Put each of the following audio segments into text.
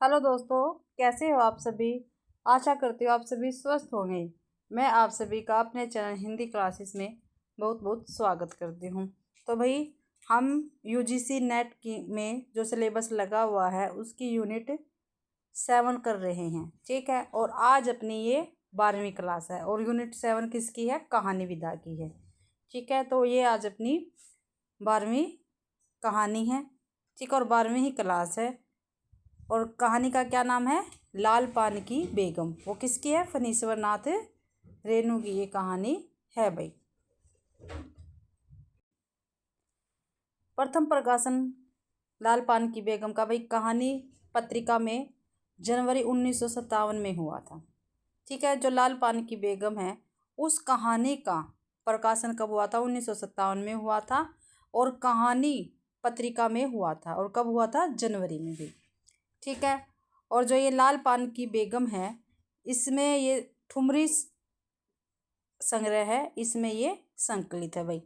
Hello दोस्तों, कैसे हो आप सभी। आशा करती हूँ आप सभी स्वस्थ होंगे। मैं आप सभी का अपने चैनल हिंदी क्लासेस में बहुत बहुत स्वागत करती हूँ। तो भाई, हम यूजीसी नेट की में जो सिलेबस लगा हुआ है उसकी यूनिट 7 कर रहे हैं, ठीक है। और आज अपनी ये 12वीं क्लास है और यूनिट 7 किसकी है? कहानी विधा की है, ठीक है। तो ये आज अपनी 12वीं कहानी है, ठीक। और 12वीं ही क्लास है और कहानी का क्या नाम है? लाल पान की बेगम। वो किसकी है? फणीश्वर नाथ रेणु की ये कहानी है भाई। प्रथम प्रकाशन लाल पान की बेगम का भाई कहानी पत्रिका में जनवरी 1957 में हुआ था, ठीक है। जो लाल पान की बेगम है उस कहानी का प्रकाशन कब हुआ था? 1957 में हुआ था और कहानी पत्रिका में हुआ था। और कब हुआ था? जनवरी में भी, ठीक है। और जो ये लाल पान की बेगम है इसमें ये ठुमरी संग्रह है, इसमें ये संकलित है भाई।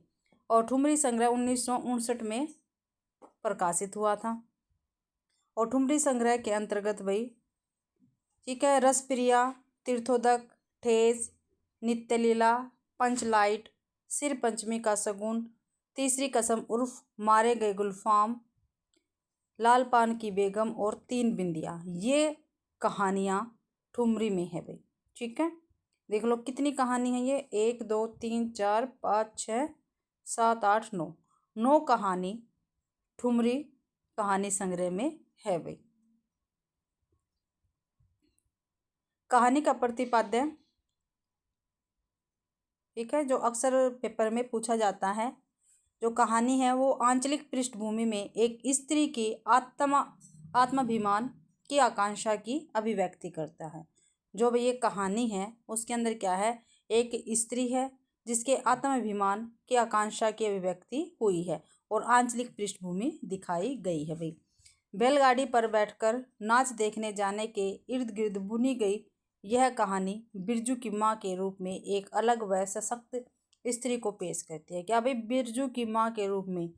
और ठुमरी संग्रह 1959 में प्रकाशित हुआ था। और ठुमरी संग्रह के अंतर्गत भाई, ठीक है, रसप्रिया, तीर्थोदक, ठेस, नित्यलीला, पंचलाइट, सिर पंचमी का सगुन, तीसरी कसम उर्फ मारे गए गुलफाम, लाल पान की बेगम और तीन बिंदिया, ये कहानियाँ ठुमरी में है भाई, ठीक है। देख लो कितनी कहानी है ये, 1 2 3 4 5 6 7 8 9, 9 कहानी ठुमरी कहानी संग्रह में है भाई। कहानी का प्रतिपाद्य, ठीक है, जो अक्सर पेपर में पूछा जाता है, जो कहानी है वो आंचलिक पृष्ठभूमि में एक स्त्री की आत्माभिमान की आकांक्षा की अभिव्यक्ति करता है। जो ये कहानी है उसके अंदर क्या है? एक स्त्री है जिसके आत्माभिमान की आकांक्षा की अभिव्यक्ति हुई है और आंचलिक पृष्ठभूमि दिखाई गई है भाई। बैलगाड़ी पर बैठकर नाच देखने जाने के इर्द गिर्द बुनी गई यह कहानी बिरजू की माँ के रूप में एक अलग व सशक्त स्त्री को पेश करती है। क्या भाई? बिरजू की माँ के रूप में,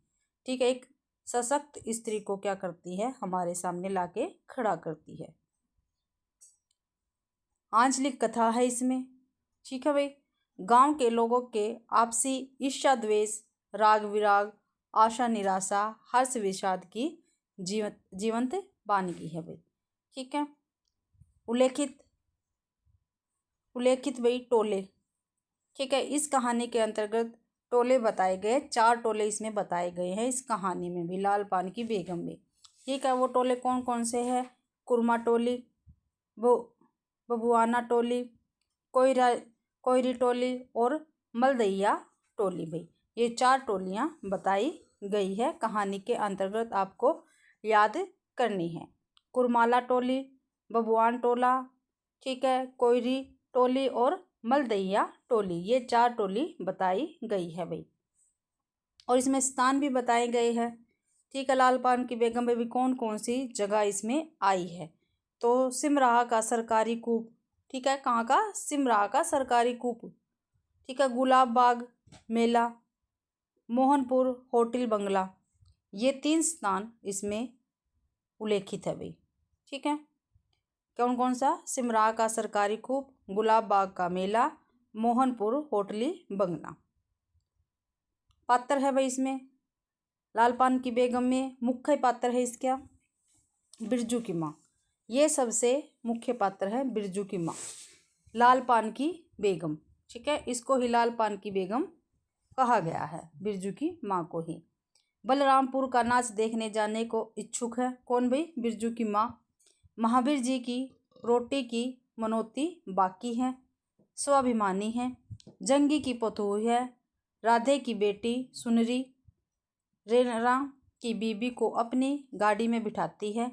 ठीक है, एक सशक्त स्त्री को क्या करती है? हमारे सामने लाके खड़ा करती है। आंचलिक कथा है इसमें, ठीक है भाई। गांव के लोगों के आपसी ईर्ष्या द्वेष, राग विराग, आशा निराशा, हर्ष विषाद की जीवंत वानगी है भाई, ठीक है। उल्लेखित भाई टोले, ठीक है। इस कहानी के अंतर्गत टोले बताए गए, 4 टोले इसमें बताए गए हैं इस कहानी में भी, लाल पान की बेगम में, ठीक है। वो टोले कौन कौन से हैं? कुरमा टोली, बबुआना टोली, कोयरी टोली और मलदैया टोली भाई। ये 4 टोलियाँ बताई गई है कहानी के अंतर्गत, आपको याद करनी है। कुरमाला टोली, बबुआन टोला, ठीक है, कोयरी टोली और मलदैया टोली, ये 4 टोली बताई गई है भाई। और इसमें स्थान भी बताए गए हैं, ठीक है। लाल पान की बेगम में भी कौन कौन सी जगह इसमें आई है? तो सिमराहा का सरकारी कूप, ठीक है। कहाँ का? सिमराहा का सरकारी कूप, ठीक है। गुलाब बाग मेला, मोहनपुर होटल बंगला, ये 3 स्थान इसमें उल्लेखित है भाई, ठीक है। कौन कौन सा? सिमराहा का सरकारी कूप, गुलाब बाग का मेला, मोहनपुर होटली बंगला। पात्र है भाई इसमें लाल पान की बेगम में, मुख्य पात्र है इसका बिरजू की माँ। ये सबसे मुख्य पात्र है बिरजू की माँ, लाल पान की बेगम, ठीक है। इसको ही लाल पान की बेगम कहा गया है, बिरजू की माँ को ही। बलरामपुर का नाच देखने जाने को इच्छुक है, कौन भाई? बिरजू की माँ। महावीर जी की रोटी की मनोती बाकी है, स्वाभिमानी है। जंगी की पतोही है, राधे की बेटी सुनरी रेणा की बीबी को अपनी गाड़ी में बिठाती है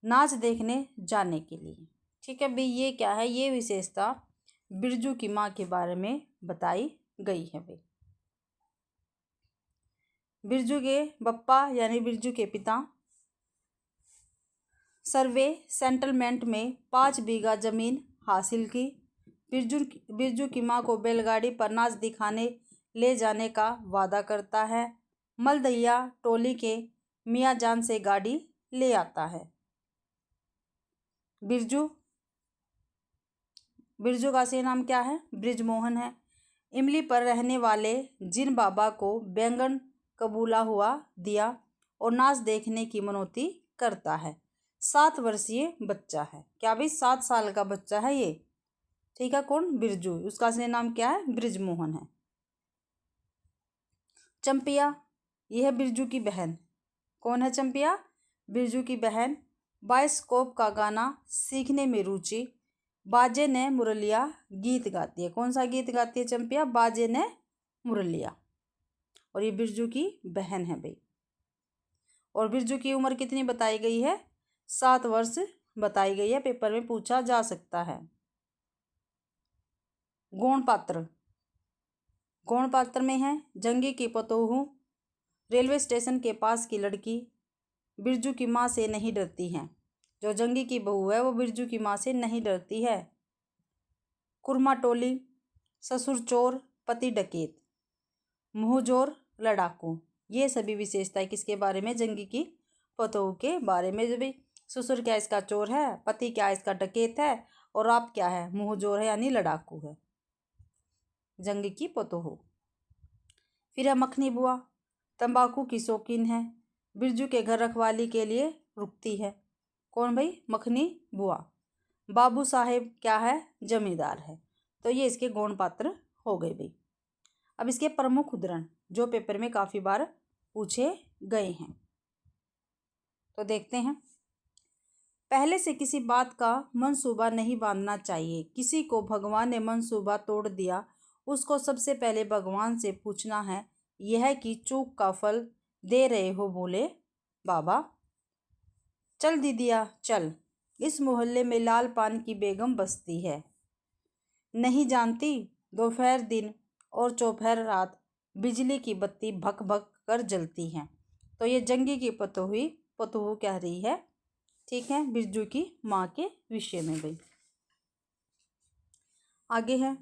नाच देखने जाने के लिए, ठीक है भाई। ये क्या है? ये विशेषता बिरजू की माँ के बारे में बताई गई है भाई। बिरजू के बप्पा यानी बिरजू के पिता सर्वे सेटलमेंट में 5 बीघा जमीन हासिल की। बिरजू की माँ को बैलगाड़ी पर नाच दिखाने ले जाने का वादा करता है। मलदैया टोली के मियाँ जान से गाड़ी ले आता है। बिरजू, बिरजू का असली नाम क्या है? बृजमोहन है। इमली पर रहने वाले जिन बाबा को बैंगन कबूला हुआ दिया और नाच देखने की मनौती करता है। 7 वर्षीय बच्चा है। क्या भाई? 7 साल का बच्चा है ये। ठीक है, कौन? बिरजू। उसका असली नाम क्या है? बृजमोहन है। चंपिया, यह है बिरजू की बहन। कौन है चंपिया? बिरजू की बहन। बाइस्कोप का गाना सीखने में रुचि, बाजे ने मुरलिया गीत गाती है। कौन सा गीत गाती है चंपिया? बाजे ने मुरलिया। और ये बिरजू की बहन है भाई। और बिरजू की उम्र कितनी बताई गई है? 7 वर्ष बताई गई है। पेपर में पूछा जा सकता है। गौण पात्र, गौण पात्र में है जंगी की पतोहू, रेलवे स्टेशन के पास की लड़की, बिरजू की माँ से नहीं डरती है। जो जंगी की बहू है वो बिरजू की माँ से नहीं डरती है। कुरमा टोली, ससुर चोर, पति डकैत, मुँहजोर लड़ाकू। ये सभी विशेषताएं किसके बारे में? जंगी की पतोहू के बारे में। जब ससुर क्या इसका चोर है, पति क्या इसका डकैत है, और आप क्या है? मुँहजोर है यानी लड़ाकू है जंगी की पतोहू। फिर है मखनी बुआ, तंबाकू की शौकीन है, बिरजू के घर रखवाली के लिए रुकती है। कौन भाई? मखनी बुआ। बाबू साहेब क्या है? जमींदार है। तो ये इसके गौण पात्र हो गए भाई। अब इसके प्रमुख उदाहरण जो पेपर में काफ़ी बार पूछे गए हैं, तो देखते हैं। पहले से किसी बात का मंसूबा नहीं बांधना चाहिए। किसी को भगवान ने मंसूबा तोड़ दिया, उसको सबसे पहले भगवान से पूछना है यह कि चूक का फल दे रहे हो भोले बाबा। चल दीदिया चल, इस मोहल्ले में लाल पान की बेगम बसती है। नहीं जानती? दोपहर दिन और चौपहर रात बिजली की बत्ती भक भक कर जलती हैं। तो ये जंगी की पतोहू कह रही है। ठीक है, बिरजू की माँ के विषय में भाई। आगे है,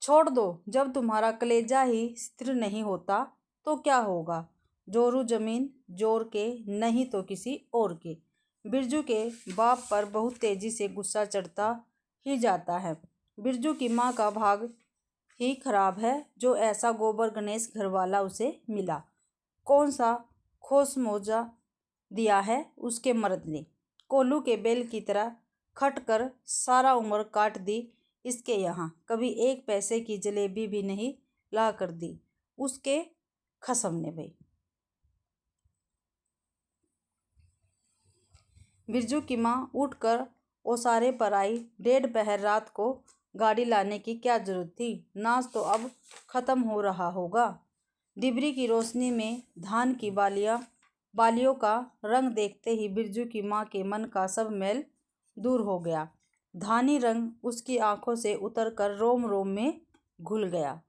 छोड़ दो, जब तुम्हारा कलेजा ही स्थिर नहीं होता तो क्या होगा? जोरू जमीन जोर के, नहीं तो किसी और के। बिरजू के बाप पर बहुत तेजी से गुस्सा चढ़ता ही जाता है। बिरजू की माँ का भाग ही खराब है जो ऐसा गोबर गणेश घरवाला उसे मिला। कौन सा खोस मोजा दिया है उसके मर्द ने, कोल्लू के बेल की तरह खट कर सारा उम्र काट दी इसके यहाँ, कभी 1 पैसे की जलेबी भी नहीं ला कर दी उसके खसम ने भाई। बिरजू की माँ उठकर ओसारे पर आई। 1:30 पहर रात को गाड़ी लाने की क्या जरूरत थी? नाच तो अब खत्म हो रहा होगा। डिबरी की रोशनी में धान की बालियों का रंग देखते ही बिरजू की माँ के मन का सब मैल दूर हो गया। धानी रंग उसकी आंखों से उतरकर रोम रोम में घुल गया।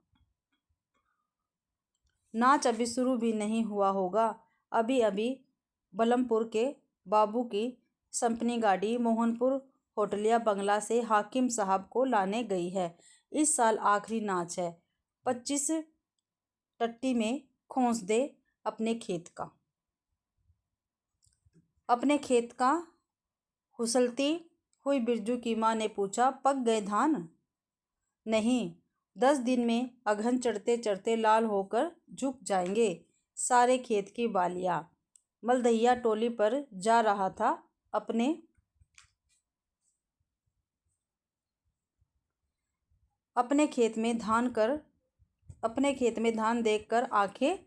नाच अभी शुरू भी नहीं हुआ होगा। अभी अभी बलमपुर के बाबू की संपनी गाड़ी मोहनपुर होटलिया बंगला से हाकिम साहब को लाने गई है। इस साल आखिरी नाच है। 25 टट्टी में खोस दे अपने खेत का हुसलती हुई बिरजू की माँ ने पूछा, पक गए धान? नहीं, 10 दिन में अघन चढ़ते चढ़ते लाल होकर झुक जाएंगे सारे खेत की बालियाँ। मलदहिया टोली पर जा रहा था। अपने खेत में धान देखकर आंखें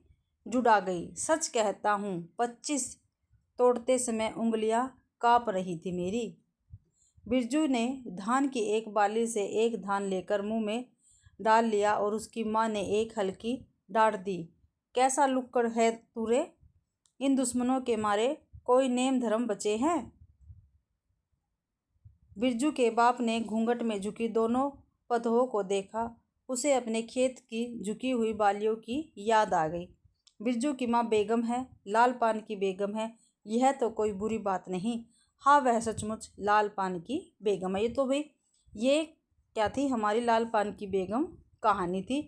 जुड़ा गई। सच कहता हूँ 25 तोड़ते समय उंगलियां काँप रही थी मेरी। बिरजू ने धान की एक बाली से एक धान लेकर मुंह में डाल लिया और उसकी माँ ने एक हल्की डांट दी। कैसा लुक्कड़ है तू रे? इन दुश्मनों के मारे कोई नेम धर्म बचे हैं? बिरजू के बाप ने घूंघट में झुकी दोनों पतोहों को देखा। उसे अपने खेत की झुकी हुई बालियों की याद आ गई। बिरजू की माँ बेगम है, लाल पान की बेगम है, यह तो कोई बुरी बात नहीं। हाँ, वह सचमुच लाल पान की बेगम है। ये तो भाई ये क्या थी? हमारी लाल पान की बेगम कहानी थी।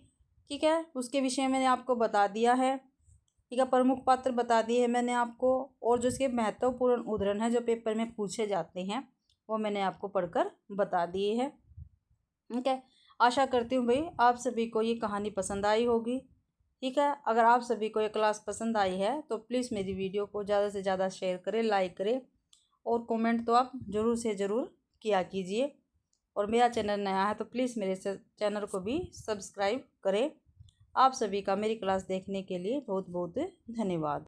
ठीक है, उसके विषय में मैंने आपको बता दिया है। ठीक है, प्रमुख पात्र बता दिए हैं मैंने आपको, और जो इसके महत्वपूर्ण उदाहरण हैं जो पेपर में पूछे जाते हैं वो मैंने आपको पढ़कर बता दिए हैं। ठीक है, आशा करती हूँ भाई आप सभी को ये कहानी पसंद आई होगी। ठीक है, अगर आप सभी को ये क्लास पसंद आई है तो प्लीज़ मेरी वीडियो को ज़्यादा से ज़्यादा शेयर करें, लाइक करें और कमेंट तो आप ज़रूर से ज़रूर किया कीजिए। और मेरा चैनल नया है तो प्लीज़ मेरे चैनल को भी सब्सक्राइब करें। आप सभी का मेरी क्लास देखने के लिए बहुत बहुत धन्यवाद।